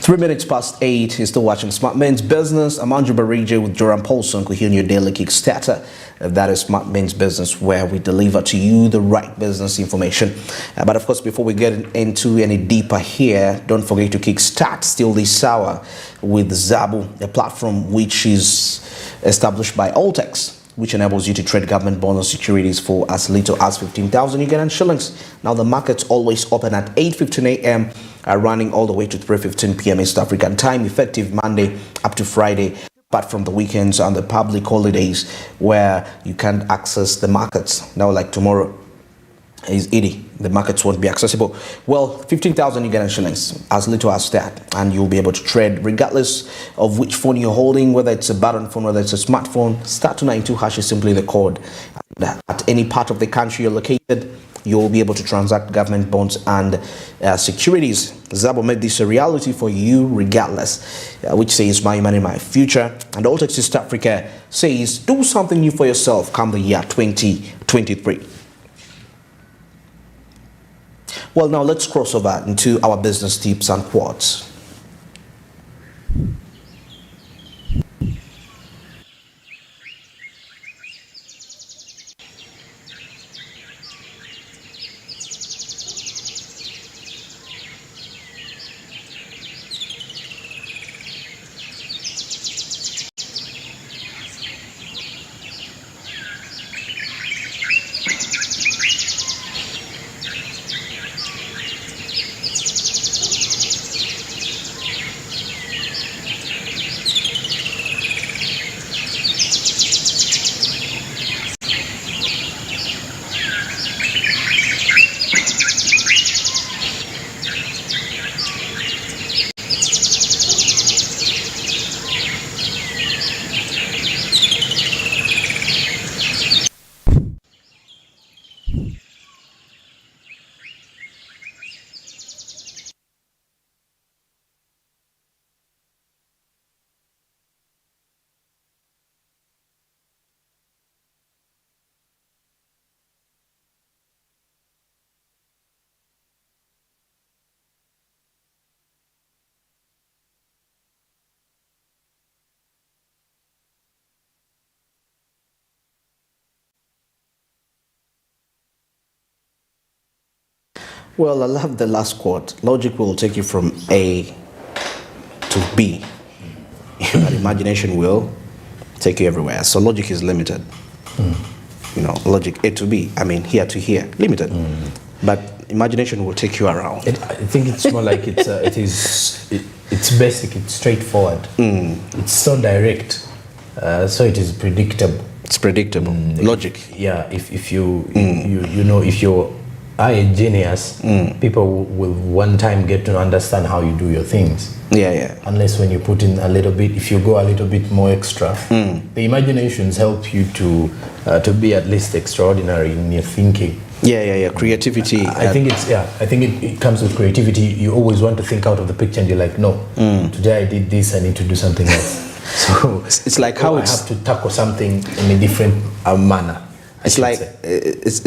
3 minutes past 8, you're still watching Smart Men's Business. I'm Andrew Barija with Joram Paulson. We're here on your daily Kickstarter. That is Smart Men's Business, where we deliver to you the right business information. But of course, before we get into any deeper here, don't forget to kickstart still this hour with Zabu, a platform which is established by Altex, which enables you to trade government bonds and securities for as little as 15,000 Ugandan shillings. Now, the market's always open at 8:15 a.m., running all the way to 3:15 p.m. East African time, effective Monday up to Friday, apart from the weekends and the public holidays where you can't access the markets. Now, like tomorrow is Eid, the markets won't be accessible. Well, 15,000 Ugandan shillings, as little as that, and you'll be able to trade regardless of which phone you're holding, whether it's a button phone, whether it's a smartphone. *292# is simply the code. And at any part of the country you're located, you'll be able to transact government bonds and securities. Zabo made this a reality for you regardless, which says my money, my future. And Altex East Africa says do something new for yourself come the year 2023. Well, now let's cross over into our business tips and quotes. Well, I love the last quote. Logic will take you from A to B, but imagination will take you everywhere. So logic is limited. You know, logic A to B, I mean here to here, limited. But imagination will take you around. I think it's more like it's basic, it's straightforward. It's so direct, so it is predictable. It's predictable. Logic. Yeah, if you know, if you're a genius, people will one time get to understand how you do your things. Yeah. Unless when you put in a little bit, if you go a little bit more extra, the imaginations help you to be at least extraordinary in your thinking. Yeah. Creativity. I think it comes with creativity. You always want to think out of the picture, and you're like, no, today I did this, I need to do something else. So it's like how I have to tackle something in a different manner. It's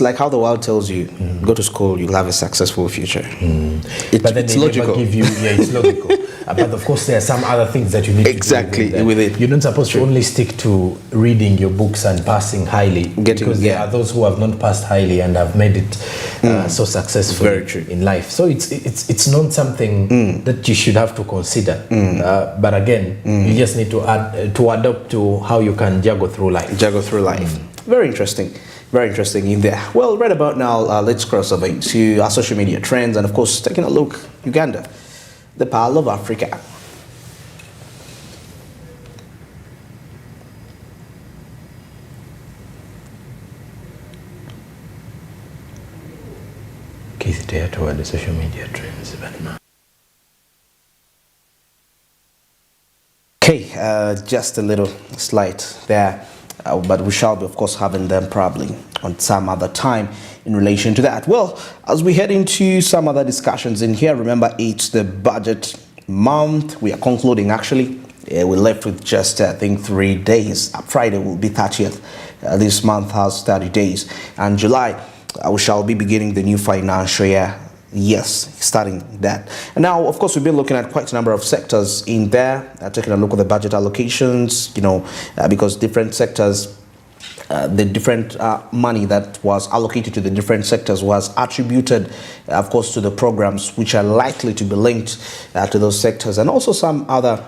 like how the world tells you, go to school, you'll have a successful future. But then it's logical. Never give you, it's logical. But of course, there are some other things that you need exactly to do with it. You're not supposed to only stick to reading your books and passing highly, because there are those who have not passed highly and have made it so successful. Very true. In life. So it's not something that you should have to consider. But again, you just need to adapt to how you can juggle through life. Very interesting in there. Well, right about now, let's cross over into our social media trends and, of course, taking a look, Uganda, the Pearl of Africa. Keith, there toward the social media trends, but no. Okay, just a little slight there. But we shall be, of course, having them probably on some other time in relation to that. Well, as we head into some other discussions in here, remember it's the budget month. We are concluding, actually. We're left with just, I think, 3 days. Friday will be 30th. This month has 30 days. And July, we shall be beginning the new financial year. Yes, starting that. And now, of course, we've been looking at quite a number of sectors in there, taking a look at the budget allocations, because different sectors, the different money that was allocated to the different sectors was attributed, of course, to the programs which are likely to be linked to those sectors, and also some other,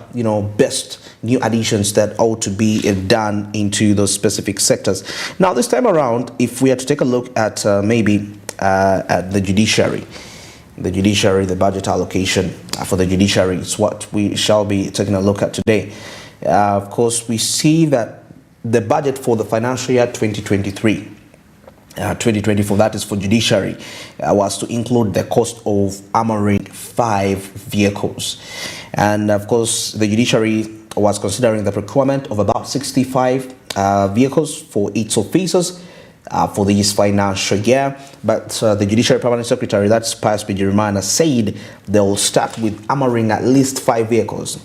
best new additions that ought to be done into those specific sectors. Now, this time around, if we are to take a look at maybe at the judiciary, the budget allocation for the judiciary is what we shall be taking a look at today. Of course, we see that the budget for the financial year 2023-2024, that is for judiciary, was to include the cost of armoring 5 vehicles. And of course, the judiciary was considering the procurement of about 65 vehicles for its officers for this financial year. But the Judiciary Permanent Secretary, that's Pius P. Jeremiah, said they'll start with armoring at least 5 vehicles.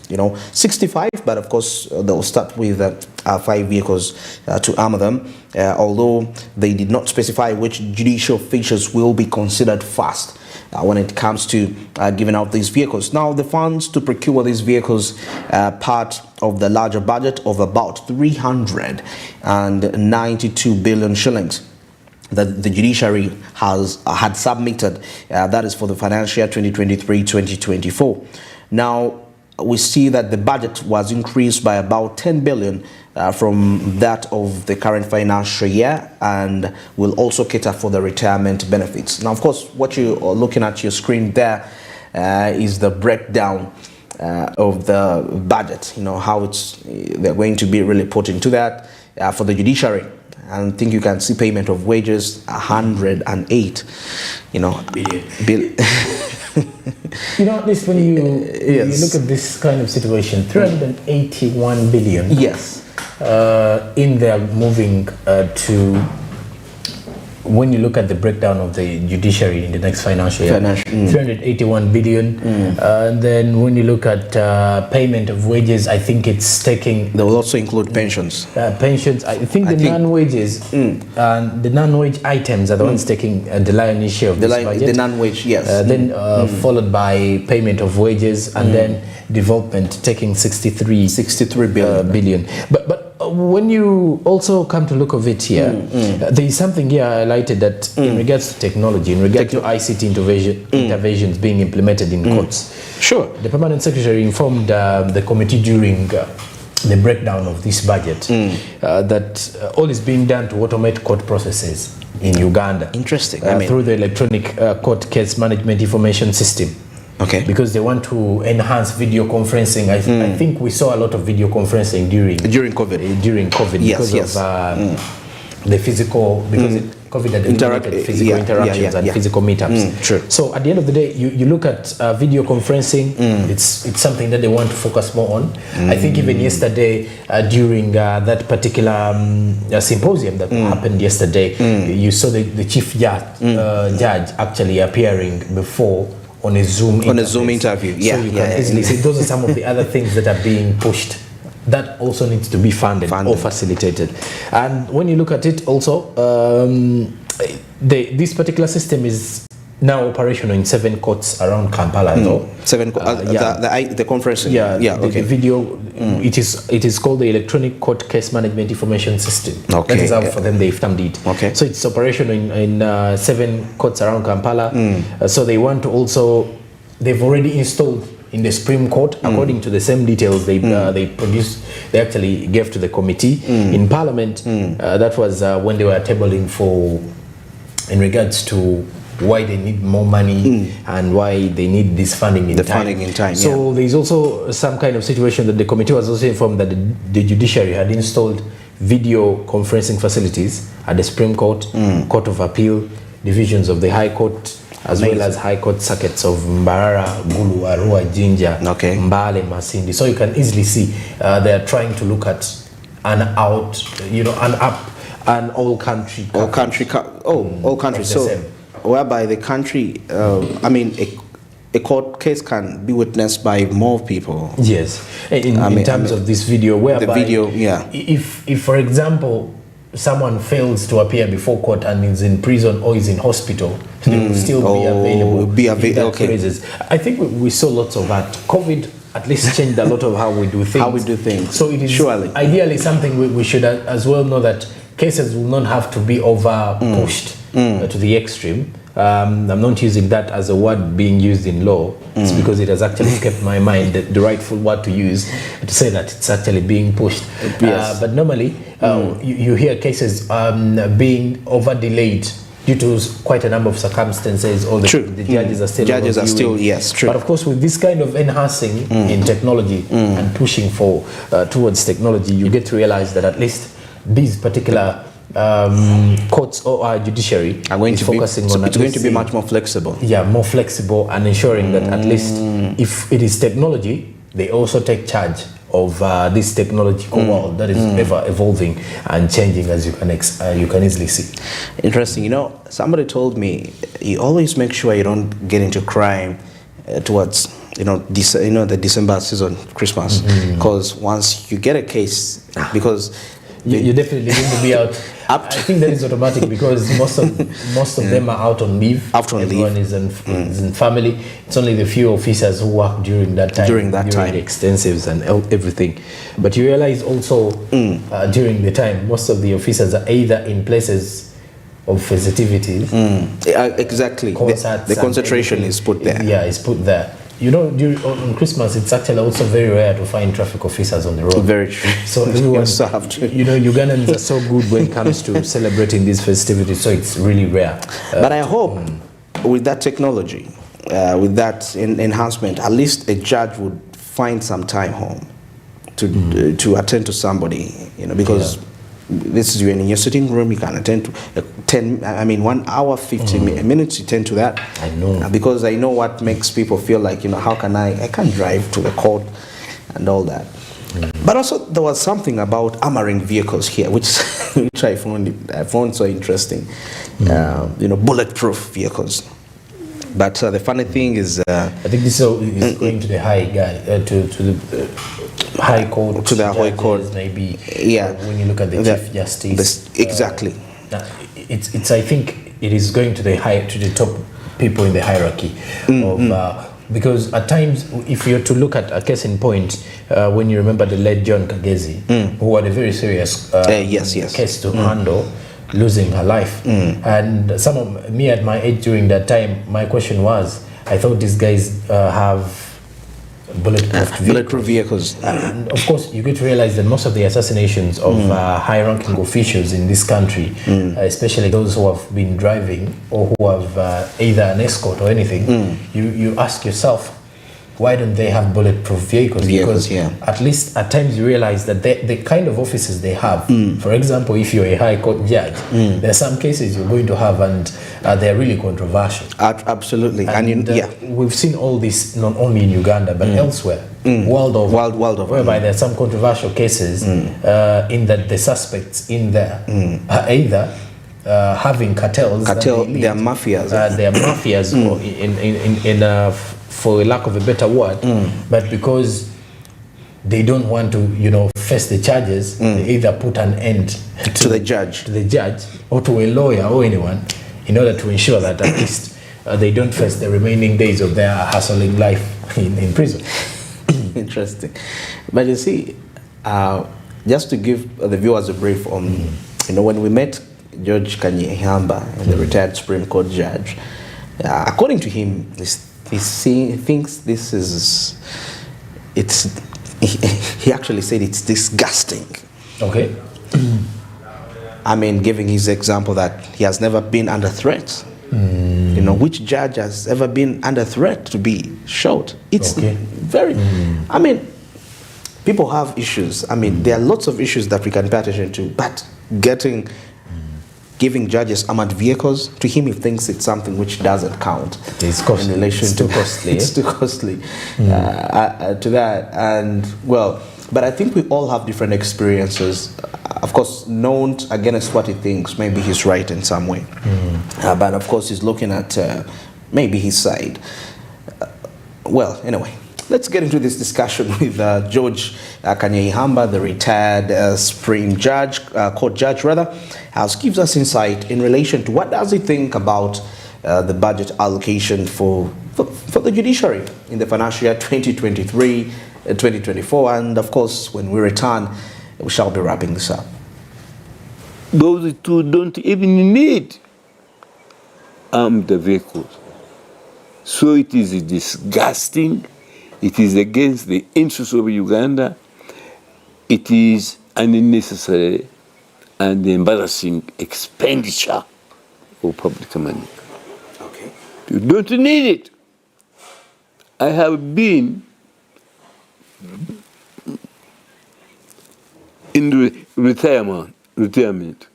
65, but of course they'll start with 5 vehicles to armor them, although they did not specify which judicial features will be considered first when it comes to giving out these vehicles. Now, the funds to procure these vehicles part of the larger budget of about 392 billion shillings that the judiciary had submitted. That is for the financial year 2023-2024. Now, we see that the budget was increased by about 10 billion from that of the current financial year, and will also cater for the retirement benefits. Now, of course, what you are looking at your screen there is the breakdown of the budget, how they're going to be really put into that for the judiciary. And I think you can see payment of wages 108 billion. This when you look at this kind of situation, 381 billion. Yes. In there moving to, when you look at the breakdown of the judiciary in the next financial year, 381 billion. And then when you look at payment of wages, I think it's taking... They will also include pensions. Pensions, I think the non-wages and the non-wage items are the ones taking the lion's share of this budget. The non-wage, yes. Then followed by payment of wages, and then development taking 63 billion. But when you also come to look of it here, there is something here highlighted that in regards to technology, in regards to ICT interventions being implemented in courts. Sure. The Permanent Secretary informed the committee during the breakdown of this budget that all is being done to automate court processes in Uganda. Interesting. Through the electronic court case management information system. Okay. Because they want to enhance video conferencing. I think we saw a lot of video conferencing during COVID. Yes, because of the physical, because COVID had eliminated physical interactions and physical meetups. Sure. So at the end of the day, you look at video conferencing. It's something that they want to focus more on. I think even yesterday during that particular symposium that happened yesterday, you saw the chief judge actually appearing before on a Zoom interview. So you can easily see those are some of the other things that are being pushed that also needs to be funded or facilitated. And when you look at it also, this particular system is now operational in 7 courts around Kampala. The conferencing. The video, it is called the Electronic Court Case Management Information System. Okay. That is how for them they've termed it. Okay. So it's operational in 7 courts around Kampala. So they want to also, they've already installed in the Supreme Court, according to the same details they produced, they actually gave to the committee in Parliament. That was when they were tabling in regards to why they need more money and why they need this funding in time. So there's also some kind of situation that the committee was also informed that the judiciary had installed video conferencing facilities at the Supreme Court, Court of Appeal, divisions of the High Court, as well as High Court circuits of Mbarara, Gulu, Arua, Jinja, Mbale, Masindi. So you can easily see they are trying to look at an all country. So whereby the country, a court case can be witnessed by more people. Yes, in terms of this video, whereby the video, if for example someone fails to appear before court and is in prison or is in hospital, they will still be available. If that okay. raises. I think we saw lots of that. COVID at least changed a lot of how we do things. How we do things. So it is surely ideally something we should as well know that cases will not have to be over pushed to the extreme. I'm not using that as a word being used in law. It's because it has actually kept my mind the rightful word to use to say that it's actually being pushed. Yes. But normally, you hear cases being over delayed due to quite a number of circumstances, or the judges are still yes, true. But of course, with this kind of enhancing in technology and pushing towards technology, you get to realize that at least these particular courts or our judiciary are going to focusing be, on it's going to be much more flexible. Yeah, more flexible, and ensuring that at least if it is technology, they also take charge of this technological world that is ever evolving and changing, as you can easily see. Interesting. You know, somebody told me you always make sure you don't get into crime towards the December season, Christmas, because once you get a case, because you're definitely going to be out. I think that is automatic because most of them are out on leave. Everyone is in family. It's only the few officers who work during that time. During the extensives and everything. But you realize also during the time, most of the officers are either in places of festivities. Exactly. The concentration is put there. Yeah, it's put there. You know, on Christmas, it's actually also very rare to find traffic officers on the road. Very true. So everyone, have to. You know, Ugandans are so good when it comes to celebrating these festivities, so it's really rare. But I hope with that technology, with that enhancement, at least a judge would find some time home to attend to somebody, because this is you're in your sitting room, you can attend to 1 hour, 15 minutes, you tend to that. I know. Because I know what makes people feel like, how can I can't drive to the court and all that. But also there was something about armoring vehicles here, which I found so interesting. Bulletproof vehicles. But the funny thing is, I think this is going to the high to the High Court, to the High Court, maybe. Yeah, when you look at the Chief Justice, exactly. It's. I think it is going to the top people in the hierarchy because at times, if you're to look at a case in point, when you remember the late John Kagezi, who had a very serious case to handle, losing her life, and some of me at my age during that time, my question was, I thought these guys have bulletproof vehicles. And of course, you get to realize that most of the assassinations of high-ranking officials in this country, especially those who have been driving or who have either an escort or anything, you ask yourself, why don't they have bulletproof vehicles? Because at least at times you realize that the kind of officers they have, for example, if you're a high court judge, there are some cases you're going to have and they're really controversial. Absolutely. And we've seen all this not only in Uganda but elsewhere, world over, whereby there are some controversial cases in that the suspects in there are either having cartels, they are mafias. They are mafias, or for lack of a better word, but because they don't want to, face the charges, they either put an end to the judge, or to a lawyer or anyone, in order to ensure that at least they don't face the remaining days of their hustling life in prison. Interesting. But you see, just to give the viewers a brief on, when we met Judge Kanyehamba, the retired Supreme Court judge, according to him, he thinks this is, he actually said it's disgusting. Okay. Giving his example that he has never been under threat. Which judge has ever been under threat to be shot? It's very, people have issues. There are lots of issues that we can pay attention to, but giving judges armored vehicles, to him he thinks it's something which doesn't count. It's costly. In relation it's too costly. It's too costly to that. And but I think we all have different experiences. Of course, known against what he thinks, maybe he's right in some way. But of course, he's looking at maybe his side. Anyway, let's get into this discussion with George Kanyehamba, the retired Supreme Court judge, as gives us insight in relation to what does he think about the budget allocation for the judiciary in the financial year 2023, 2024, and of course, when we return, we shall be wrapping this up. Those two don't even need armed vehicles. So it is disgusting. It is against the interests of Uganda. It is unnecessary and embarrassing expenditure of public money. Okay. You don't need it. I have been in retirement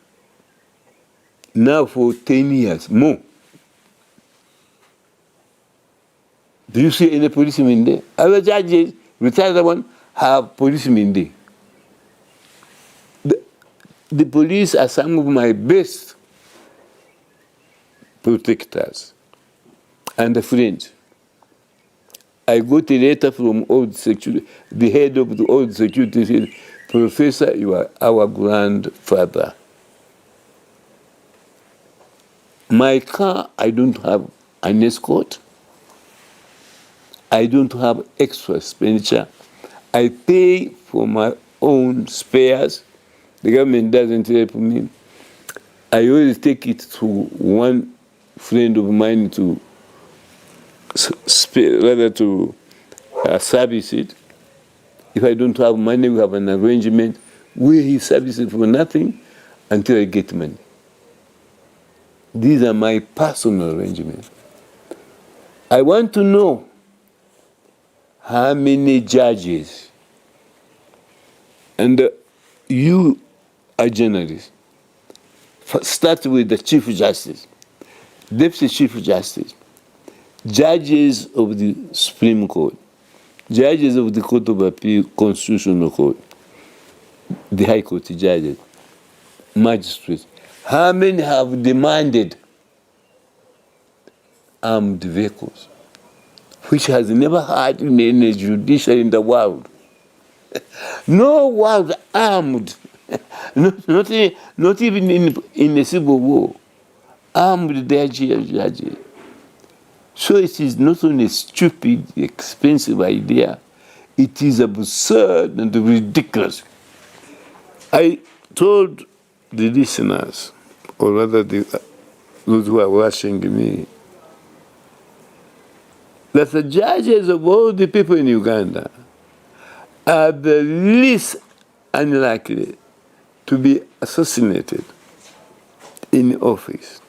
now for 10 years, more. Do you see any policemen there? Other judges, retired one, have policemen there. The police are some of my best protectors and friends. I got a letter from old security, the head of the old security said, Professor, you are our grandfather. My car, I don't have an escort. I don't have extra expenditure. I pay for my own spares. The government doesn't help me. I always take it to one friend of mine to service it. If I don't have money, we have an arrangement where he services for nothing until I get money. These are my personal arrangements. I want to know how many judges, and you are journalists, start with the Chief Justice, Deputy Chief Justice, judges of the Supreme Court, judges of the Court of Appeal, Constitutional Court, the High Court judges, magistrates. How many have demanded armed vehicles, which has never had in any judiciary in the world? No was armed, not even in a civil war, armed their judges. So it is not only a stupid, expensive idea, it is absurd and ridiculous. I told the listeners, or rather those who are watching me, that the judges of all the people in Uganda are the least unlikely to be assassinated in office.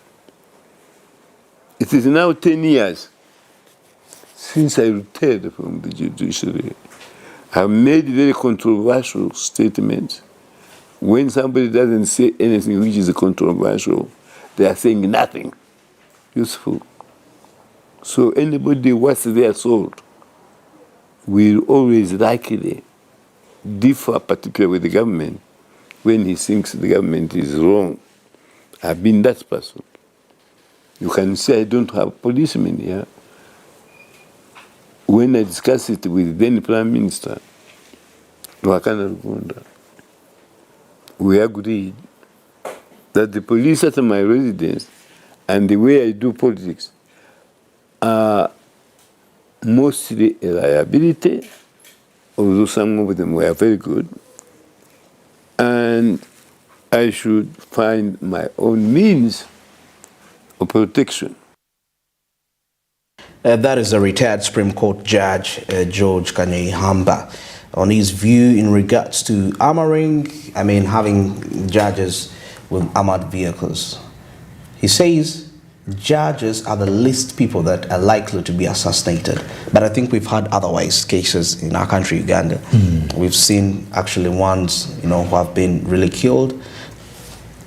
It is now 10 years since I retired from the judiciary. I have made very controversial statements. When somebody doesn't say anything which is controversial, they are saying nothing useful. So anybody worth their salt will always likely differ, particularly with the government, when he thinks the government is wrong. I've been that person. You can say I don't have policemen here. When I discussed it with then Prime Minister, Wakana Rugunda, we agreed that the police at my residence and the way I do politics are mostly a liability, although some of them were very good, and I should find my own means of protection. That is a retired Supreme Court Judge, George Kanyehamba, on his view in regards to having judges with armored vehicles. He says judges are the least people that are likely to be assassinated. But I think we've had otherwise cases in our country, Uganda. We've seen actually ones, who have been really killed.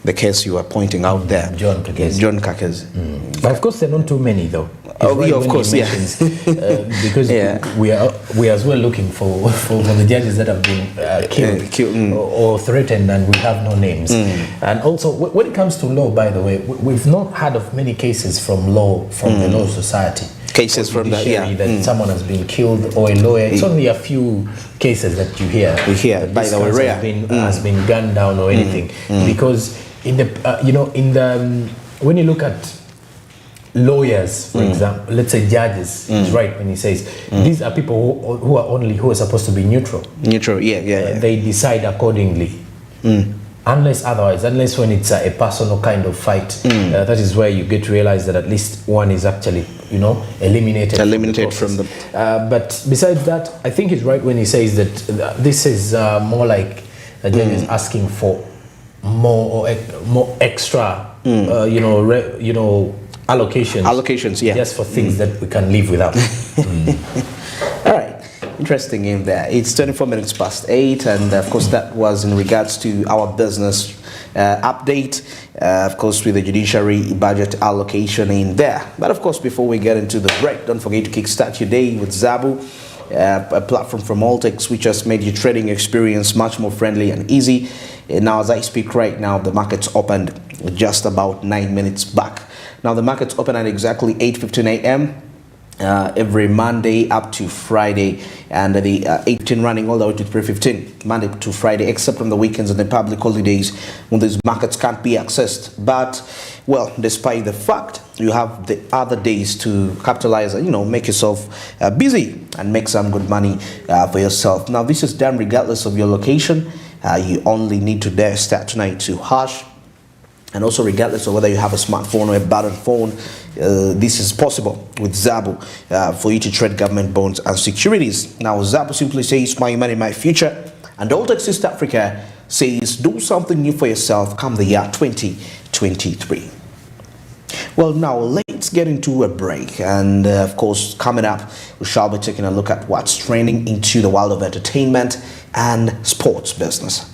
The case you were pointing out there, John Kakez. But of course, there are not too many, though. Of course, yeah. Because we are as well looking for the judges that have been killed or threatened, and we have no names. And also, when it comes to law, by the way, we've not heard of many cases from the Law Society. Cases from that someone has been killed or a lawyer. It's only a few cases that you hear. We hear, by the way, rare. Has been gunned down or anything, because in the when you look at lawyers, for example, let's say judges, is right when he says these are people who are supposed to be neutral. Neutral, yeah. They decide accordingly. Unless otherwise, unless when it's a personal kind of fight, that is where you get to realize that at least one is actually, eliminated from the but besides that, I think it's right when he says that this is more like the judge is asking for more extra, allocations, yeah, just for things that we can live without. All right. Interesting in there. It's 24 minutes past 8, and of course that was in regards to our business update, of course with the judiciary budget allocation in there. But of course, before we get into the break, don't forget to kickstart your day with Zabu, a platform from Maltex which has made your trading experience much more friendly and easy. And now as I speak right now, the market's opened just about 9 minutes back. Now the market's open at exactly 8:15 a.m. Every Monday up to Friday, and the 8:15 running all the way to 3:15 Monday to Friday, except on the weekends and the public holidays when these markets can't be accessed. But well, despite the fact you have the other days to capitalize, make yourself busy and make some good money for yourself. Now this is done regardless of your location. You only need to dial *292#. And also regardless of whether you have a smartphone or a button phone, this is possible with Zabu for you to trade government bonds and securities. Now Zabu simply says my money, my future, and Maltex East Africa says do something new for yourself come the year 2023. Well, now let's get into a break, and of course coming up we shall be taking a look at what's trending into the world of entertainment and sports business.